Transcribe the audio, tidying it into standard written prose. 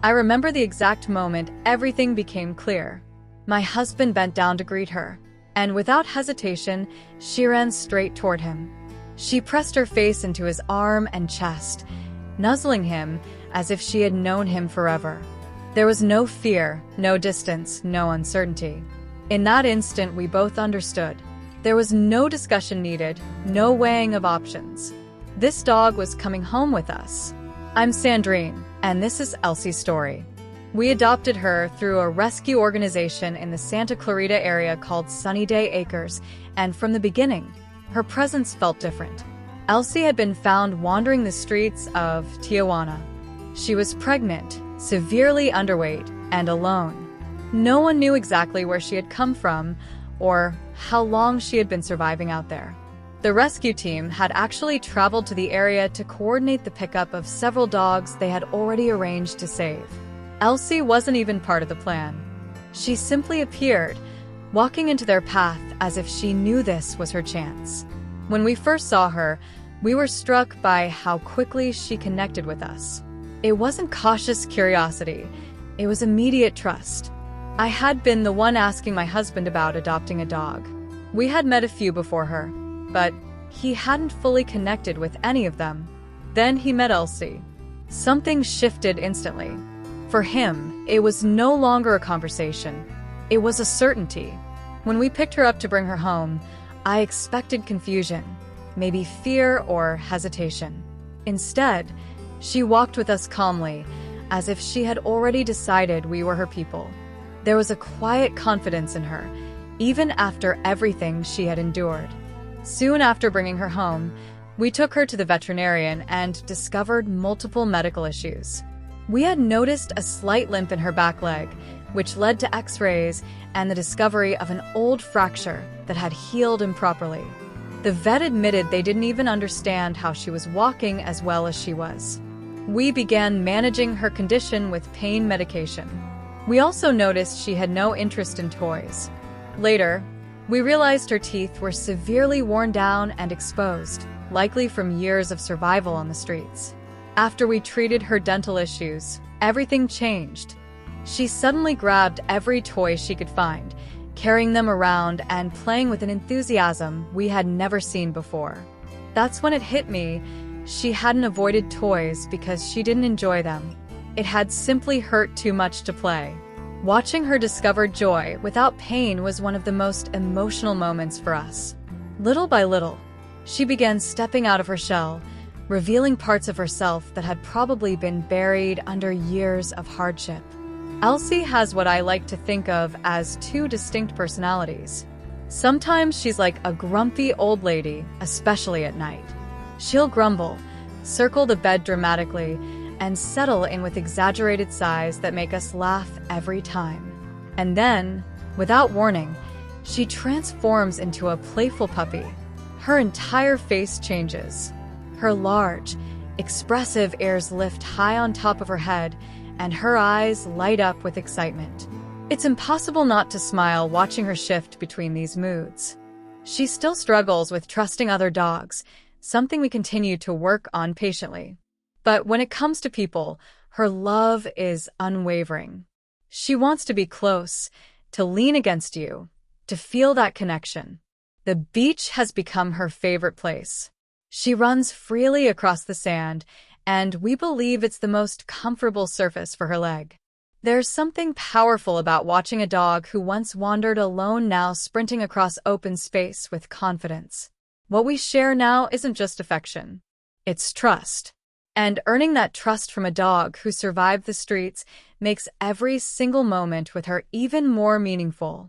I remember the exact moment everything became clear. My husband bent down to greet her, and without hesitation, she ran straight toward him. She pressed her face into his arm and chest, nuzzling him as if she had known him forever. There was no fear, no distance, no uncertainty. In that instant, we both understood. There was no discussion needed, no weighing of options. This dog was coming home with us. I'm Sandrine, and this is Elsie's story. We adopted her through a rescue organization in the Santa Clarita area called Sunny Day Acres, and from the beginning, her presence felt different. Elsie had been found wandering the streets of Tijuana. She was pregnant, severely underweight, and alone. No one knew exactly where she had come from or how long she had been surviving out there. The rescue team had actually traveled to the area to coordinate the pickup of several dogs they had already arranged to save. Elsie wasn't even part of the plan. She simply appeared, walking into their path as if she knew this was her chance. When we first saw her, we were struck by how quickly she connected with us. It wasn't cautious curiosity, it was immediate trust. I had been the one asking my husband about adopting a dog. We had met a few before her, but he hadn't fully connected with any of them. Then he met Elsie. Something shifted instantly. For him, it was no longer a conversation. It was a certainty. When we picked her up to bring her home, I expected confusion, maybe fear or hesitation. Instead, she walked with us calmly, as if she had already decided we were her people. There was a quiet confidence in her, even after everything she had endured. Soon after bringing her home, we took her to the veterinarian and discovered multiple medical issues. We had noticed a slight limp in her back leg, which led to x-rays and the discovery of an old fracture that had healed improperly. The vet admitted they didn't even understand how she was walking as well as she was. We began managing her condition with pain medication. We also noticed she had no interest in toys. Later, we realized her teeth were severely worn down and exposed, likely from years of survival on the streets. After we treated her dental issues, everything changed. She suddenly grabbed every toy she could find, carrying them around and playing with an enthusiasm we had never seen before. That's when it hit me. She hadn't avoided toys because she didn't enjoy them. It had simply hurt too much to play. Watching her discover joy without pain was one of the most emotional moments for us. Little by little, she began stepping out of her shell, revealing parts of herself that had probably been buried under years of hardship. Elsie has what I like to think of as two distinct personalities. Sometimes she's like a grumpy old lady, especially at night. She'll grumble, circle the bed dramatically, and settle in with exaggerated sighs that make us laugh every time. And then, without warning, she transforms into a playful puppy. Her entire face changes. Her large, expressive ears lift high on top of her head, and her eyes light up with excitement. It's impossible not to smile watching her shift between these moods. She still struggles with trusting other dogs, something we continue to work on patiently. But when it comes to people, her love is unwavering. She wants to be close, to lean against you, to feel that connection. The beach has become her favorite place. She runs freely across the sand, and we believe it's the most comfortable surface for her leg. There's something powerful about watching a dog who once wandered alone now sprinting across open space with confidence. What we share now isn't just affection, it's trust. And earning that trust from a dog who survived the streets makes every single moment with her even more meaningful.